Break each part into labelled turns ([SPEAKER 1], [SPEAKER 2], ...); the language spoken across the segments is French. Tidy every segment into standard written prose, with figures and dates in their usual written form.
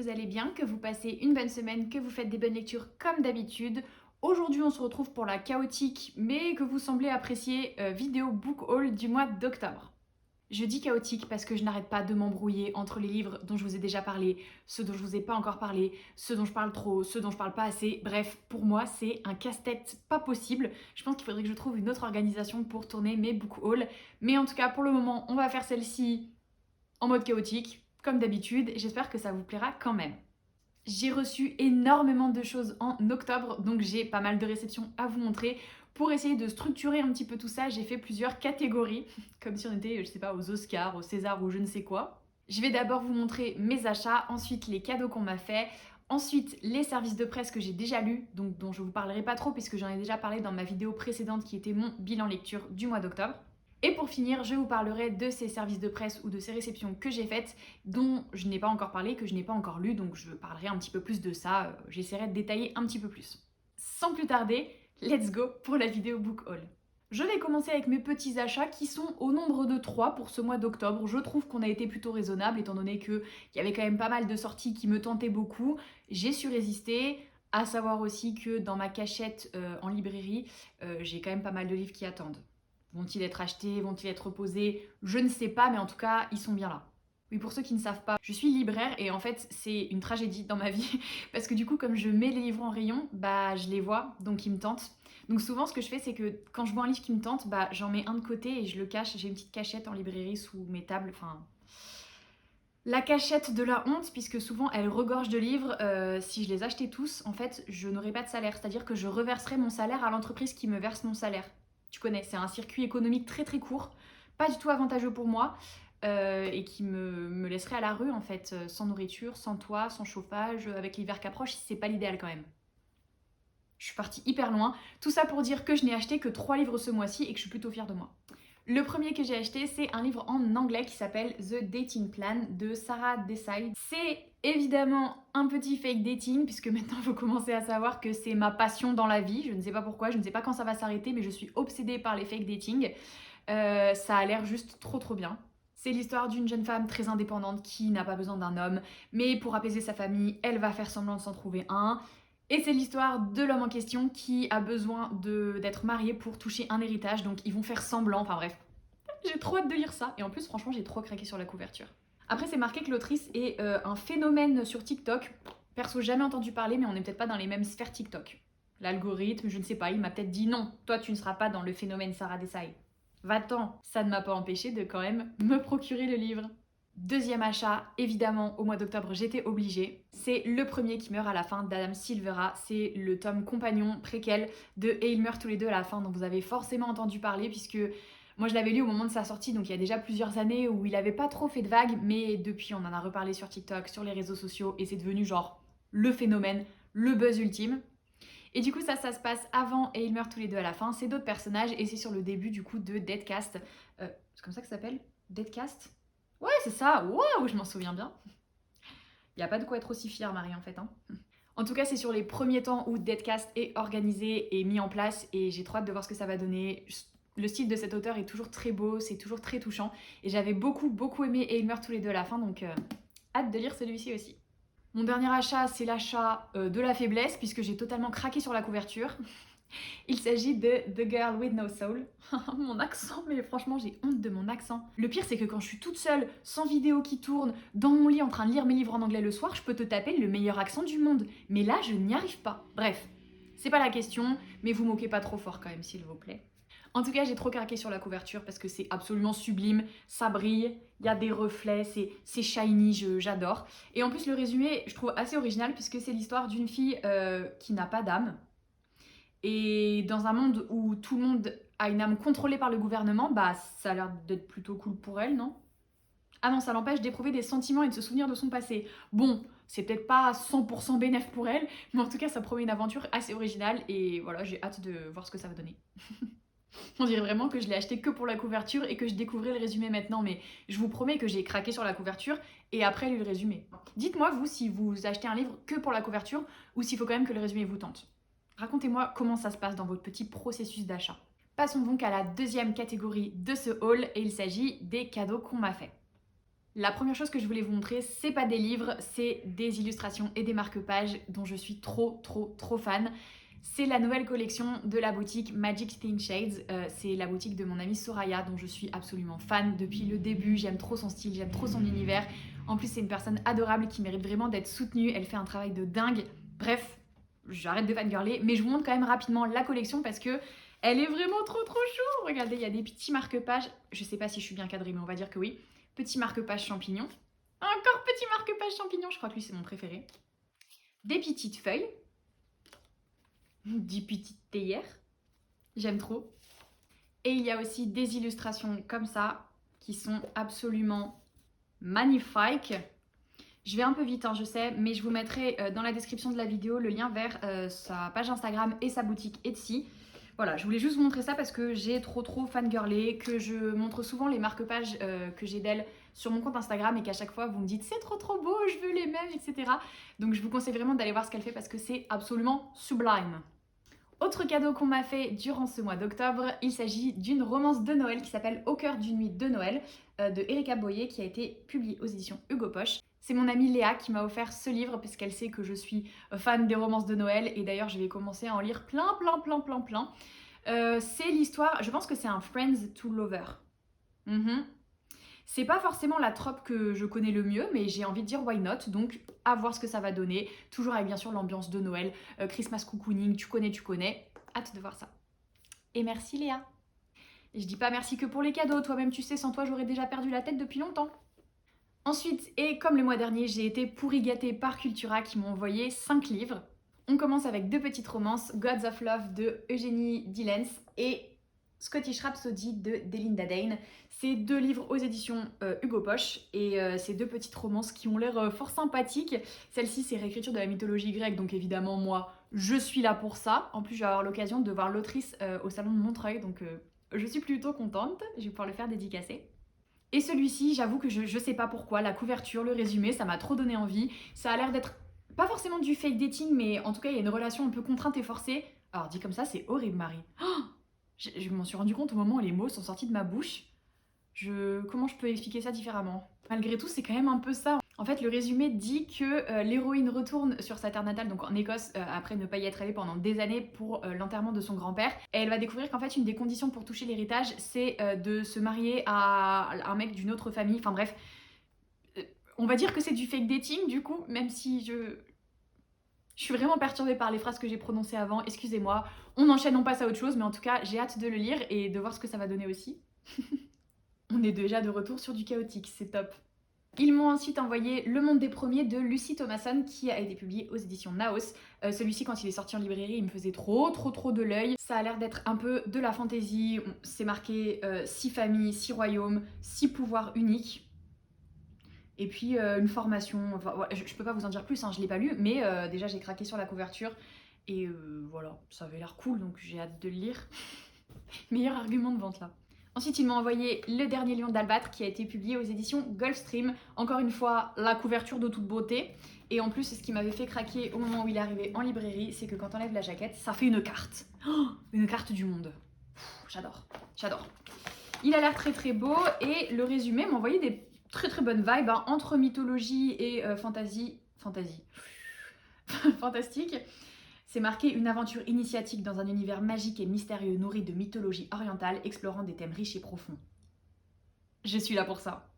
[SPEAKER 1] vous allez bien, que vous passez une bonne semaine, que vous faites des bonnes lectures comme d'habitude. Aujourd'hui, on se retrouve pour la chaotique, mais que vous semblez apprécier, vidéo book haul du mois d'octobre. Je dis chaotique parce que je n'arrête pas de m'embrouiller entre les livres dont je vous ai déjà parlé, ceux dont je vous ai pas encore parlé, ceux dont je parle trop, ceux dont je parle pas assez. Bref, pour moi, c'est un casse-tête pas possible. Je pense qu'il faudrait que je trouve une autre organisation pour tourner mes book hauls. Mais en tout cas, pour le moment, on va faire celle-ci en mode chaotique, comme d'habitude. J'espère que ça vous plaira quand même. J'ai reçu énormément de choses en octobre, donc j'ai pas mal de réceptions à vous montrer. Pour essayer de structurer un petit peu tout ça, j'ai fait plusieurs catégories, comme si on était, je sais pas, aux Oscars, au César ou je ne sais quoi. Je vais d'abord vous montrer mes achats, ensuite les cadeaux qu'on m'a fait, ensuite les services de presse que j'ai déjà lus, donc dont je vous parlerai pas trop puisque j'en ai déjà parlé dans ma vidéo précédente qui était mon bilan lecture du mois d'octobre. Et pour finir, je vous parlerai de ces services de presse ou de ces réceptions que j'ai faites, dont je n'ai pas encore parlé, que je n'ai pas encore lu, donc je parlerai un petit peu plus de ça, j'essaierai de détailler un petit peu plus. Sans plus tarder, let's go pour la vidéo book haul. Je vais commencer avec mes petits achats qui sont au nombre de 3 pour ce mois d'octobre. Je trouve qu'on a été plutôt raisonnable étant donné qu'il y avait quand même pas mal de sorties qui me tentaient beaucoup. J'ai su résister, à savoir aussi que dans ma cachette en librairie, j'ai quand même pas mal de livres qui attendent. Vont-ils être achetés? Vont-ils être reposés? Je ne sais pas, mais en tout cas, ils sont bien là. Oui, pour ceux qui ne savent pas, je suis libraire et en fait, c'est une tragédie dans ma vie parce que du coup, comme je mets les livres en rayon, bah je les vois, donc ils me tentent. Donc souvent, ce que je fais, c'est que quand je vois un livre qui me tente, bah j'en mets un de côté et je le cache. J'ai une petite cachette en librairie sous mes tables, enfin la cachette de la honte, puisque souvent elle regorge de livres. Si je les achetais tous, en fait, je n'aurais pas de salaire. C'est-à-dire que je reverserais mon salaire à l'entreprise qui me verse mon salaire. Tu connais, c'est un circuit économique très très court, pas du tout avantageux pour moi, et qui me laisserait à la rue en fait, sans nourriture, sans toit, sans chauffage, avec l'hiver qui approche, c'est pas l'idéal quand même. Je suis partie hyper loin. Tout ça pour dire que je n'ai acheté que 3 livres ce mois-ci et que je suis plutôt fière de moi. Le premier que j'ai acheté, c'est un livre en anglais qui s'appelle The Dating Plan de Sarah Desai. C'est évidemment un petit fake dating, puisque maintenant vous commencez à savoir que c'est ma passion dans la vie. Je ne sais pas pourquoi, je ne sais pas quand ça va s'arrêter, mais je suis obsédée par les fake dating. Ça a l'air juste trop trop bien. C'est l'histoire d'une jeune femme très indépendante qui n'a pas besoin d'un homme, mais pour apaiser sa famille, elle va faire semblant de s'en trouver un. Et c'est l'histoire de l'homme en question qui a besoin d'être marié pour toucher un héritage, donc ils vont faire semblant, enfin bref. J'ai trop hâte de lire ça, et en plus franchement j'ai trop craqué sur la couverture. Après c'est marqué que l'autrice est un phénomène sur TikTok. Perso jamais entendu parler, mais on n'est peut-être pas dans les mêmes sphères TikTok. L'algorithme, je ne sais pas, il m'a peut-être dit non, toi tu ne seras pas dans le phénomène Sarah Desai. Va-t'en, ça ne m'a pas empêché de quand même me procurer le livre. Deuxième achat, évidemment, au mois d'octobre, j'étais obligée. C'est le premier qui meurt à la fin d'Adam Silvera. C'est le tome compagnon préquel de Et ils meurent tous les deux à la fin, dont vous avez forcément entendu parler, puisque moi je l'avais lu au moment de sa sortie, donc il y a déjà plusieurs années où il avait pas trop fait de vagues, mais depuis on en a reparlé sur TikTok, sur les réseaux sociaux, et c'est devenu genre le phénomène, le buzz ultime. Et du coup, ça se passe avant Et ils meurent tous les deux à la fin. C'est d'autres personnages et c'est sur le début du coup de Deadcast. C'est comme ça que ça s'appelle? Deadcast? Ouais, c'est ça. Waouh, je m'en souviens bien. Il n'y a pas de quoi être aussi fière, Marie, en fait. Hein. En tout cas, c'est sur les premiers temps où Deadcast est organisé et mis en place et j'ai trop hâte de voir ce que ça va donner. Le style de cet auteur est toujours très beau, c'est toujours très touchant et j'avais beaucoup aimé Et ils meurent tous les deux à la fin, donc hâte de lire celui-ci aussi. Mon dernier achat, c'est l'achat de la faiblesse, puisque j'ai totalement craqué sur la couverture. Il s'agit de The Girl with No Soul. Mon accent, mais franchement, j'ai honte de mon accent. Le pire, c'est que quand je suis toute seule, sans vidéo qui tourne, dans mon lit en train de lire mes livres en anglais le soir, je peux te taper le meilleur accent du monde. Mais là, je n'y arrive pas. Bref, c'est pas la question, mais vous moquez pas trop fort quand même, s'il vous plaît. En tout cas, j'ai trop craqué sur la couverture parce que c'est absolument sublime, ça brille, il y a des reflets, c'est shiny, j'adore. Et en plus, le résumé, je trouve assez original puisque c'est l'histoire d'une fille qui n'a pas d'âme. Et dans un monde où tout le monde a une âme contrôlée par le gouvernement, bah ça a l'air d'être plutôt cool pour elle, non? Ah non, ça l'empêche d'éprouver des sentiments et de se souvenir de son passé. Bon, c'est peut-être pas 100% bénéf pour elle, mais en tout cas, ça promet une aventure assez originale et voilà, j'ai hâte de voir ce que ça va donner. On dirait vraiment que je l'ai acheté que pour la couverture et que je découvrais le résumé maintenant, mais je vous promets que j'ai craqué sur la couverture et après lu le résumé. Dites-moi vous si vous achetez un livre que pour la couverture ou s'il faut quand même que le résumé vous tente. Racontez-moi comment ça se passe dans votre petit processus d'achat. Passons donc à la deuxième catégorie de ce haul et il s'agit des cadeaux qu'on m'a fait. La première chose que je voulais vous montrer, c'est pas des livres, c'est des illustrations et des marque-pages dont je suis trop fan. C'est la nouvelle collection de la boutique Magic Think Shades. C'est la boutique de mon amie Soraya dont je suis absolument fan depuis le début. J'aime trop son style, j'aime trop son univers. En plus, c'est une personne adorable qui mérite vraiment d'être soutenue. Elle fait un travail de dingue. Bref, j'arrête de fangirler, mais je vous montre quand même rapidement la collection parce que elle est vraiment trop chou. Regardez, il y a des petits marque-pages. Je sais pas si je suis bien cadrée, mais on va dire que oui. Petit marque-page champignon. Encore petit marque-page champignon, je crois que lui c'est mon préféré. Des petites feuilles. Des petites théières. J'aime trop. Et il y a aussi des illustrations comme ça qui sont absolument magnifiques. Je vais un peu vite, hein, je sais, mais je vous mettrai dans la description de la vidéo le lien vers sa page Instagram et sa boutique Etsy. Voilà, je voulais juste vous montrer ça parce que j'ai trop fangirlé, que je montre souvent les marque-pages que j'ai d'elle sur mon compte Instagram et qu'à chaque fois vous me dites c'est trop beau, je veux les mêmes, etc. Donc je vous conseille vraiment d'aller voir ce qu'elle fait parce que c'est absolument sublime. Autre cadeau qu'on m'a fait durant ce mois d'octobre, il s'agit d'une romance de Noël qui s'appelle Au cœur d'une nuit de Noël de Erika Boyer qui a été publiée aux éditions Hugo Poche. C'est mon amie Léa qui m'a offert ce livre puisqu'elle sait que je suis fan des romances de Noël et d'ailleurs je vais commencer à en lire plein. C'est l'histoire, je pense que c'est un Friends to Lover. C'est pas forcément la trope que je connais le mieux, mais j'ai envie de dire why not, donc à voir ce que ça va donner. Toujours avec bien sûr l'ambiance de Noël, Christmas cocooning, tu connais. Hâte de voir ça. Et merci Léa. Et je dis pas merci que pour les cadeaux, toi-même tu sais, sans toi j'aurais déjà perdu la tête depuis longtemps. Ensuite, et comme le mois dernier, j'ai été pourri gâtée par Cultura qui m'ont envoyé 5 livres. On commence avec 2 petites romances, Gods of Love de Eugénie Dillens et Scottish Rhapsody de Delinda Dane. C'est 2 livres aux éditions Hugo Poche et c'est 2 petites romances qui ont l'air fort sympathiques. Celle-ci, c'est réécriture de la mythologie grecque, donc évidemment, moi, je suis là pour ça. En plus, je vais avoir l'occasion de voir l'autrice au salon de Montreuil, donc je suis plutôt contente. Je vais pouvoir le faire dédicacer. Et celui-ci, j'avoue que je sais pas pourquoi, la couverture, le résumé, ça m'a trop donné envie. Ça a l'air d'être pas forcément du fake dating, mais en tout cas, il y a une relation un peu contrainte et forcée. Alors, dit comme ça, c'est horrible, Marie. Oh, je m'en suis rendu compte au moment où les mots sont sortis de ma bouche. Comment je peux expliquer ça différemment? Malgré tout, c'est quand même un peu ça. En fait, le résumé dit que l'héroïne retourne sur sa terre natale, donc en Écosse, après ne pas y être allée pendant des années pour l'enterrement de son grand-père. Et elle va découvrir qu'en fait, une des conditions pour toucher l'héritage, c'est de se marier à un mec d'une autre famille. Enfin bref, on va dire que c'est du fake dating du coup, même si je suis vraiment perturbée par les phrases que j'ai prononcées avant. Excusez-moi, on enchaîne, on passe à autre chose, mais en tout cas, j'ai hâte de le lire et de voir ce que ça va donner aussi. On est déjà de retour sur du chaotique, c'est top. Ils m'ont ensuite envoyé Le Monde des Premiers de Lucy Thomasson qui a été publié aux éditions Naos. Celui-ci, quand il est sorti en librairie, il me faisait trop de l'œil. Ça a l'air d'être un peu de la fantaisie. C'est marqué 6 familles, 6 royaumes, 6 pouvoirs uniques. Et puis une formation. Enfin, ouais, je peux pas vous en dire plus, hein, je l'ai pas lu, mais déjà j'ai craqué sur la couverture. Et voilà, ça avait l'air cool, donc j'ai hâte de le lire. Meilleur argument de vente là. Ensuite, ils m'ont envoyé Le Dernier Lion d'Albâtre qui a été publié aux éditions Gulfstream. Encore une fois, la couverture de toute beauté. Et en plus, ce qui m'avait fait craquer au moment où il est arrivé en librairie, c'est que quand on enlève la jaquette, ça fait une carte. Oh, une carte du monde. J'adore. Il a l'air très beau et le résumé m'a envoyé des très bonnes vibes hein, entre mythologie et fantastique. C'est marqué une aventure initiatique dans un univers magique et mystérieux nourri de mythologie orientale, explorant des thèmes riches et profonds. Je suis là pour ça.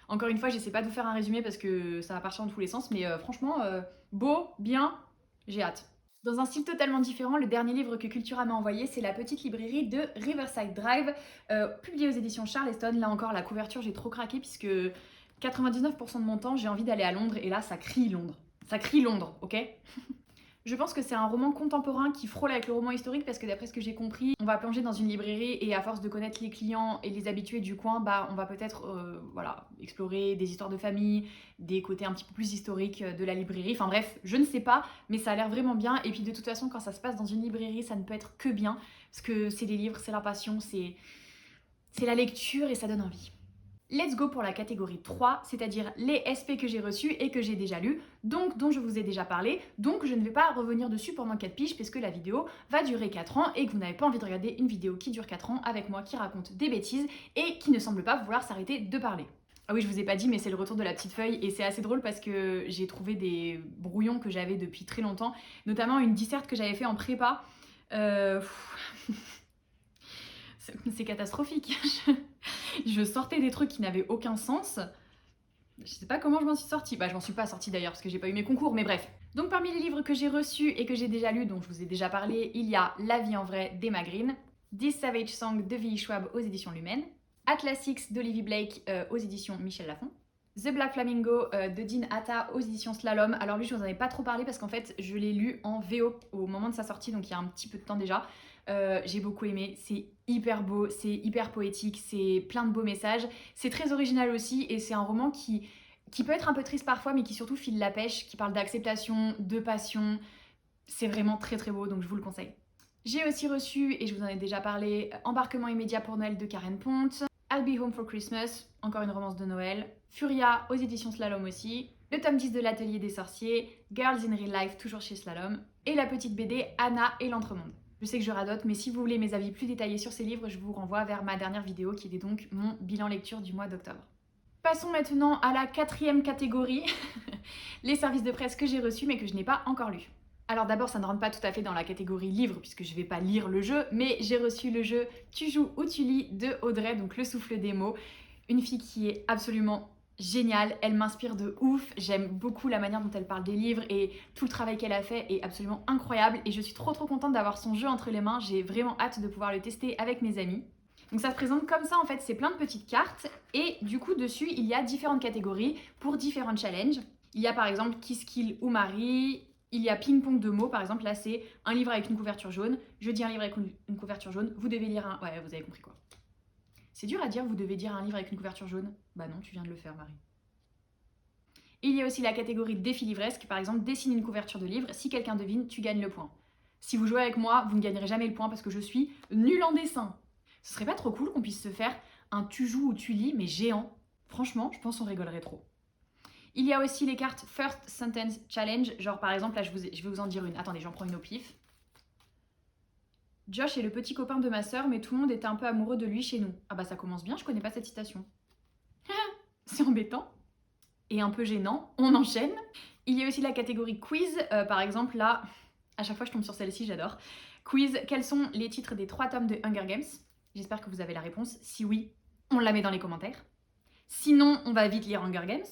[SPEAKER 1] Encore une fois, j'essaie pas de vous faire un résumé parce que ça va partir dans tous les sens, mais franchement, beau, bien, j'ai hâte. Dans un style totalement différent, le dernier livre que Cultura m'a envoyé, c'est La Petite Librairie de Riverside Drive, publié aux éditions Charleston. Là encore, la couverture, j'ai trop craqué puisque 99% de mon temps, j'ai envie d'aller à Londres et là, ça crie Londres. Ça crie Londres, ok? Je pense que c'est un roman contemporain qui frôle avec le roman historique parce que d'après ce que j'ai compris, on va plonger dans une librairie et à force de connaître les clients et les habitués du coin, bah on va peut-être explorer des histoires de famille, des côtés un petit peu plus historiques de la librairie. Enfin bref, je ne sais pas, mais ça a l'air vraiment bien. Et puis de toute façon, quand ça se passe dans une librairie, ça ne peut être que bien parce que c'est les livres, c'est la passion, c'est la lecture et ça donne envie. Let's go pour la catégorie 3, c'est-à-dire les SP que j'ai reçus et que j'ai déjà lus, donc dont je vous ai déjà parlé, donc je ne vais pas revenir dessus pendant 4 piges puisque la vidéo va durer 4 ans et que vous n'avez pas envie de regarder une vidéo qui dure 4 ans avec moi qui raconte des bêtises et qui ne semble pas vouloir s'arrêter de parler. Ah oui, je vous ai pas dit, mais c'est le retour de la petite feuille et c'est assez drôle parce que j'ai trouvé des brouillons que j'avais depuis très longtemps, notamment une disserte que j'avais fait en prépa. C'est catastrophique. Je sortais des trucs qui n'avaient aucun sens. Je sais pas comment je m'en suis sortie. Bah, je m'en suis pas sortie d'ailleurs parce que j'ai pas eu mes concours, mais bref. Donc, parmi les livres que j'ai reçus et que j'ai déjà lus, dont je vous ai déjà parlé, il y a La vie en vrai d'Emma Green, This Savage Song de V.E. Schwab aux éditions Lumen, Atlas d'Olivie Blake aux éditions Michel Lafon, The Black Flamingo de Dean Atta aux éditions Slalom. Alors lui, je vous en ai pas trop parlé parce qu'en fait, je l'ai lu en VO au moment de sa sortie, donc il y a un petit peu de temps déjà. J'ai beaucoup aimé, c'est hyper beau, c'est hyper poétique, c'est plein de beaux messages. C'est très original aussi et c'est un roman qui peut être un peu triste parfois, mais qui surtout file la pêche, qui parle d'acceptation, de passion. C'est vraiment très très beau, donc je vous le conseille. J'ai aussi reçu, et je vous en ai déjà parlé, Embarquement immédiat pour Noël de Karen Ponte, I'll Be Home for Christmas, encore une romance de Noël, Furia aux éditions Slalom aussi, le tome 10 de l'Atelier des Sorciers, Girls in Real Life toujours chez Slalom, et la petite BD Anna et l'Entremonde. Je sais que je radote, mais si vous voulez mes avis plus détaillés sur ces livres, je vous renvoie vers ma dernière vidéo qui était donc mon bilan lecture du mois d'octobre. Passons maintenant à la 4e catégorie, les services de presse que j'ai reçus mais que je n'ai pas encore lus. Alors d'abord, ça ne rentre pas tout à fait dans la catégorie livre puisque je ne vais pas lire le jeu, mais j'ai reçu le jeu Tu joues ou tu lis de Audrey, donc le souffle des mots. Une fille qui est absolument géniale, elle m'inspire de ouf, j'aime beaucoup la manière dont elle parle des livres et tout le travail qu'elle a fait est absolument incroyable et je suis trop contente d'avoir son jeu entre les mains, j'ai vraiment hâte de pouvoir le tester avec mes amis. Donc ça se présente comme ça en fait, c'est plein de petites cartes et du coup dessus il y a différentes catégories pour différents challenges. Il y a par exemple Kiss, Kill ou Marie, il y a ping-pong de mots par exemple, là c'est un livre avec une couverture jaune, je dis un livre avec une couverture jaune, vous devez lire un... Ouais, vous avez compris quoi. C'est dur à dire, vous devez dire un livre avec une couverture jaune. Bah non, tu viens de le faire Marie. Il y a aussi la catégorie défi livresque, par exemple dessine une couverture de livre, si quelqu'un devine, tu gagnes le point. Si vous jouez avec moi, vous ne gagnerez jamais le point parce que je suis nulle en dessin. Ce serait pas trop cool qu'on puisse se faire un tu joues ou tu lis, mais géant. Franchement, je pense qu'on rigolerait trop. Il y a aussi les cartes First Sentence Challenge, genre par exemple, là je vais vous en dire une. Attendez, j'en prends une au pif. Josh est le petit copain de ma sœur, mais tout le monde était un peu amoureux de lui chez nous. Ah bah ça commence bien, je connais pas cette citation. C'est embêtant. Et un peu gênant. On enchaîne. Il y a aussi la catégorie quiz. Par exemple, là, à chaque fois je tombe sur celle-ci, j'adore. Quiz, quels sont les titres des 3 tomes de Hunger Games? J'espère que vous avez la réponse. Si oui, on la met dans les commentaires. Sinon, on va vite lire Hunger Games.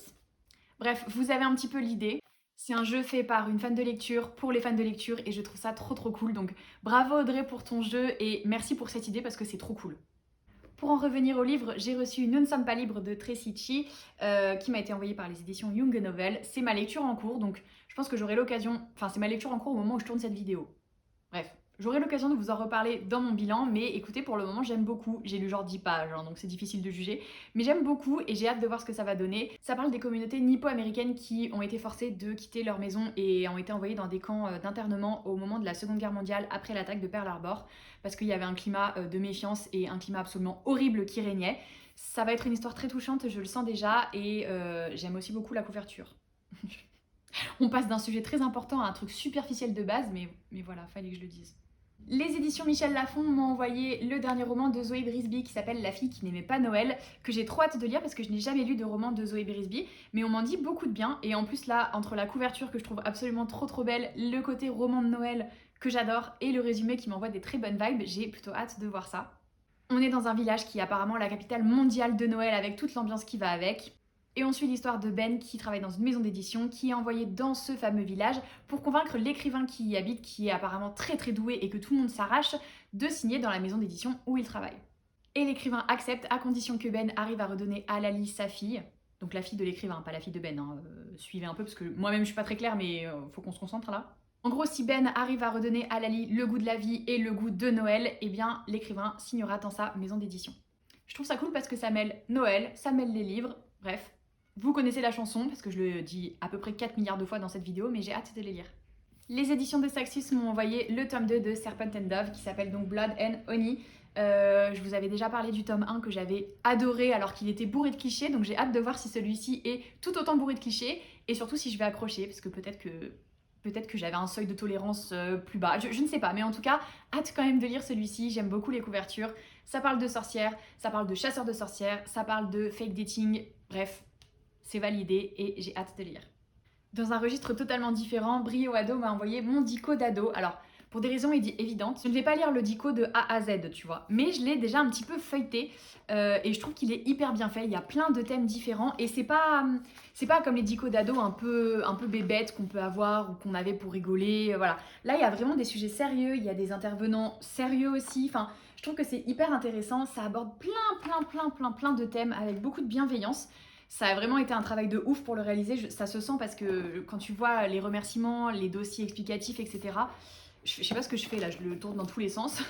[SPEAKER 1] Bref, vous avez un petit peu l'idée. C'est un jeu fait par une fan de lecture pour les fans de lecture et je trouve ça trop cool. Donc bravo Audrey pour ton jeu et merci pour cette idée parce que c'est trop cool. Pour en revenir au livre, j'ai reçu Nous ne sommes pas libres de Tracy Chee qui m'a été envoyée par les éditions Young Novel. C'est ma lecture en cours donc je pense que j'aurai l'occasion... Enfin c'est ma lecture en cours au moment où je tourne cette vidéo. Bref. J'aurai l'occasion de vous en reparler dans mon bilan, mais écoutez, pour le moment, j'aime beaucoup. J'ai lu genre 10 pages, hein, donc c'est difficile de juger. Mais j'aime beaucoup et j'ai hâte de voir ce que ça va donner. Ça parle des communautés nippo-américaines qui ont été forcées de quitter leur maison et ont été envoyées dans des camps d'internement au moment de la Seconde Guerre mondiale, après l'attaque de Pearl Harbor, parce qu'il y avait un climat de méfiance et un climat absolument horrible qui régnait. Ça va être une histoire très touchante, je le sens déjà, et j'aime aussi beaucoup la couverture. On passe d'un sujet très important à un truc superficiel de base, mais voilà, fallait que je le dise. Les éditions Michel Lafon m'ont envoyé le dernier roman de Zoé Brisby qui s'appelle La fille qui n'aimait pas Noël, que j'ai trop hâte de lire parce que je n'ai jamais lu de roman de Zoé Brisby, mais on m'en dit beaucoup de bien, et en plus là, entre la couverture que je trouve absolument trop belle, le côté roman de Noël que j'adore, et le résumé qui m'envoie des très bonnes vibes, j'ai plutôt hâte de voir ça. On est dans un village qui est apparemment la capitale mondiale de Noël avec toute l'ambiance qui va avec. Et on suit l'histoire de Ben qui travaille dans une maison d'édition, qui est envoyé dans ce fameux village pour convaincre l'écrivain qui y habite, qui est apparemment très doué et que tout le monde s'arrache, de signer dans la maison d'édition où il travaille. Et l'écrivain accepte à condition que Ben arrive à redonner à Lali sa fille, donc la fille de l'écrivain, pas la fille de Ben, hein. Suivez un peu parce que moi-même je suis pas très claire mais faut qu'on se concentre là. En gros, si Ben arrive à redonner à Lali le goût de la vie et le goût de Noël, eh bien l'écrivain signera dans sa maison d'édition. Je trouve ça cool parce que ça mêle Noël, ça mêle les livres, bref. Vous connaissez la chanson, parce que je le dis à peu près 4 milliards de fois dans cette vidéo, mais j'ai hâte de les lire. Les éditions de Saxus m'ont envoyé le tome 2 de Serpent and Dove, qui s'appelle donc Blood and Honey. Je vous avais déjà parlé du tome 1 que j'avais adoré alors qu'il était bourré de clichés, donc j'ai hâte de voir si celui-ci est tout autant bourré de clichés, et surtout si je vais accrocher, parce que peut-être que j'avais un seuil de tolérance plus bas, je ne sais pas, mais en tout cas, hâte quand même de lire celui-ci, j'aime beaucoup les couvertures. Ça parle de sorcières, ça parle de chasseurs de sorcières, ça parle de fake dating, bref, c'est validé et j'ai hâte de lire. Dans un registre totalement différent, Brio Ado m'a envoyé mon dico d'ado. Alors, pour des raisons évidentes, je ne vais pas lire le dico de A à Z, tu vois. Mais je l'ai déjà un petit peu feuilleté et je trouve qu'il est hyper bien fait. Il y a plein de thèmes différents et c'est pas comme les dicos d'ado un peu bébêtes qu'on peut avoir ou qu'on avait pour rigoler. Voilà. Là, il y a vraiment des sujets sérieux, il y a des intervenants sérieux aussi. Enfin, je trouve que c'est hyper intéressant. Ça aborde plein de thèmes avec beaucoup de bienveillance. Ça a vraiment été un travail de ouf pour le réaliser, ça se sent parce que quand tu vois les remerciements, les dossiers explicatifs, etc., je sais pas ce que je fais là, je le tourne dans tous les sens.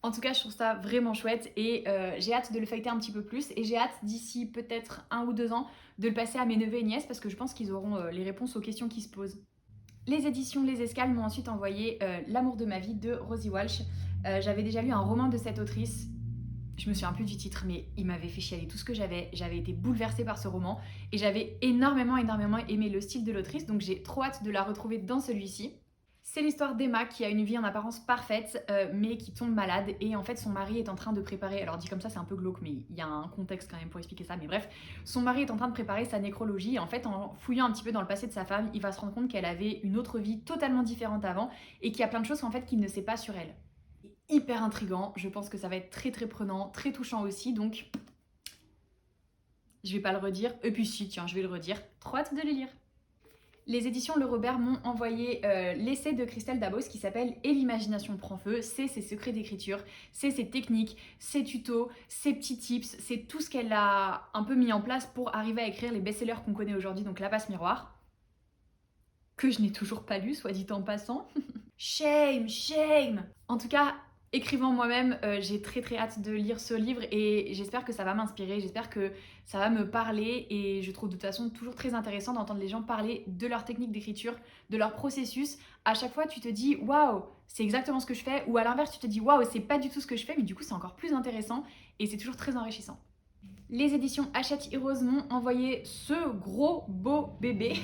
[SPEAKER 1] En tout cas, je trouve ça vraiment chouette et j'ai hâte de le feuilleter un petit peu plus et j'ai hâte d'ici peut-être 1 ou 2 ans de le passer à mes neveux et nièces parce que je pense qu'ils auront les réponses aux questions qui se posent. Les éditions Les Escales m'ont ensuite envoyé L'amour de ma vie de Rosie Walsh. J'avais déjà lu un roman de cette autrice. Je me souviens plus du titre, mais il m'avait fait chialer tout ce que j'avais. J'avais été bouleversée par ce roman et j'avais énormément aimé le style de l'autrice, donc j'ai trop hâte de la retrouver dans celui-ci. C'est l'histoire d'Emma qui a une vie en apparence parfaite, mais qui tombe malade et en fait son mari est en train de préparer, alors dit comme ça c'est un peu glauque, mais il y a un contexte quand même pour expliquer ça, mais bref, son mari est en train de préparer sa nécrologie et en fait en fouillant un petit peu dans le passé de sa femme, il va se rendre compte qu'elle avait une autre vie totalement différente avant et qu'il y a plein de choses en fait qu'il ne sait pas sur elle. Hyper intriguant, je pense que ça va être très prenant, très touchant aussi, donc je vais pas le redire, et puis si, tiens, je vais le redire, trop hâte de le lire. Les éditions Le Robert m'ont envoyé l'essai de Christelle Dabos qui s'appelle Et l'imagination prend feu, c'est ses secrets d'écriture, c'est ses techniques, ses tutos, ses petits tips, c'est tout ce qu'elle a un peu mis en place pour arriver à écrire les best-sellers qu'on connaît aujourd'hui, donc La Passe Miroir, que je n'ai toujours pas lu, soit dit en passant. Shame. En tout cas, écrivant moi-même, j'ai très hâte de lire ce livre et j'espère que ça va m'inspirer, j'espère que ça va me parler et je trouve de toute façon toujours très intéressant d'entendre les gens parler de leur technique d'écriture, de leur processus. À chaque fois, tu te dis waouh, c'est exactement ce que je fais, ou à l'inverse, tu te dis waouh, c'est pas du tout ce que je fais, mais du coup, c'est encore plus intéressant et c'est toujours très enrichissant. Les éditions Hachette Heroes m'ont envoyé ce gros beau bébé.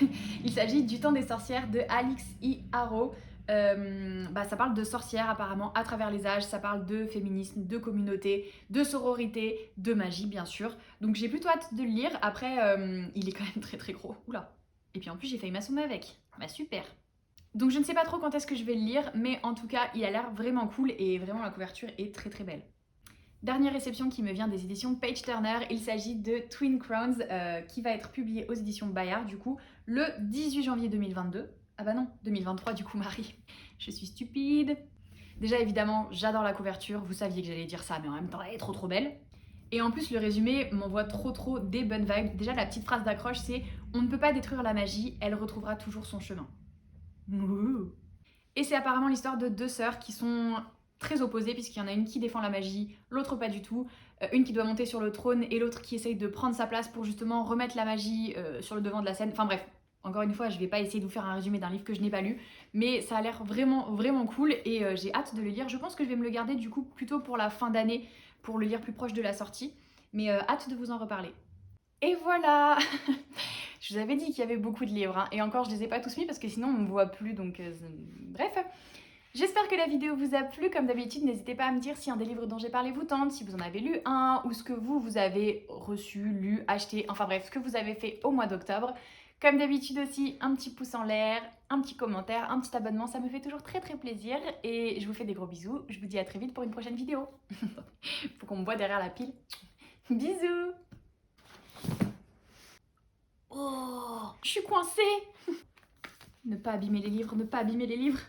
[SPEAKER 1] Il s'agit du Temps des sorcières de Alix E. Harrow. Ça parle de sorcières apparemment à travers les âges, ça parle de féminisme, de communauté, de sororité, de magie bien sûr. Donc j'ai plutôt hâte de le lire. Après, il est quand même très gros. Oula. Et puis en plus j'ai failli m'assommer avec. Bah super. Donc je ne sais pas trop quand est-ce que je vais le lire, mais en tout cas il a l'air vraiment cool et vraiment la couverture est très belle. Dernière réception qui me vient des éditions Page Turner, il s'agit de Twin Crowns qui va être publié aux éditions Bayard du coup le 18 janvier 2022. Ah bah non, 2023 du coup Marie, je suis stupide. Déjà évidemment j'adore la couverture, vous saviez que j'allais dire ça mais en même temps elle est trop belle. Et en plus le résumé m'envoie trop des bonnes vibes. Déjà la petite phrase d'accroche c'est « On ne peut pas détruire la magie, elle retrouvera toujours son chemin ». Et c'est apparemment l'histoire de 2 sœurs qui sont très opposées puisqu'il y en a une qui défend la magie, l'autre pas du tout, une qui doit monter sur le trône et l'autre qui essaye de prendre sa place pour justement remettre la magie sur le devant de la scène. Enfin bref, encore une fois, je vais pas essayer de vous faire un résumé d'un livre que je n'ai pas lu, mais ça a l'air vraiment cool et j'ai hâte de le lire. Je pense que je vais me le garder du coup plutôt pour la fin d'année, pour le lire plus proche de la sortie, mais hâte de vous en reparler. Et voilà. Je vous avais dit qu'il y avait beaucoup de livres, hein, et encore je les ai pas tous mis parce que sinon on me voit plus, donc bref. J'espère que la vidéo vous a plu, comme d'habitude n'hésitez pas à me dire si un des livres dont j'ai parlé vous tente, si vous en avez lu un, ou ce que vous avez reçu, lu, acheté, enfin bref, ce que vous avez fait au mois d'octobre. Comme d'habitude aussi, un petit pouce en l'air, un petit commentaire, un petit abonnement, ça me fait toujours très plaisir, et je vous fais des gros bisous, je vous dis à très vite pour une prochaine vidéo. Faut qu'on me voit derrière la pile. Bisous. Oh, je suis coincée. Ne pas abîmer les livres, ne pas abîmer les livres.